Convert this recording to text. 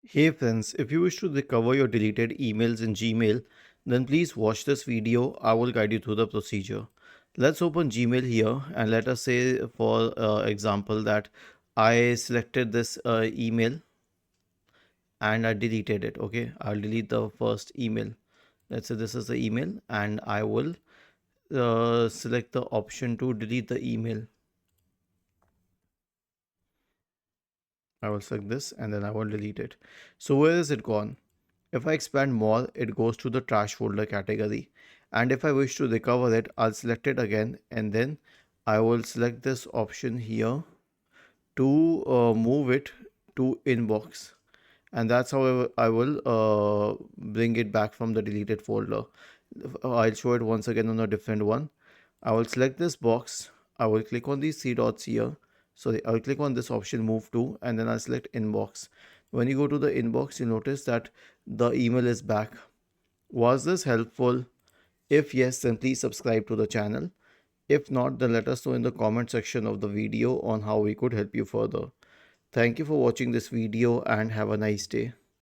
Hey friends, if you wish to recover your deleted emails in Gmail, then please watch this video. I will guide you through the procedure. Let's open Gmail here and let us say for example that I selected this email and I deleted it. Okay, I'll delete the first email. Let's say this is the email and I will select the option to delete the email. I will select this and then I will delete it. So where is it gone? If I expand more, it goes to the trash folder category. And if I wish to recover it, I'll select it again and then I will select this option here to move it to inbox. And that's how I will bring it back from the deleted folder. I'll show it once again on a different one. I will select this box. I will click on these three dots here. So I will click on this option move to and then I'll select inbox. When you go to the inbox, you notice that the email is back. Was this helpful? If yes, then please subscribe to the channel. If not, then let us know in the comment section of the video on how we could help you further. Thank you for watching this video and have a nice day.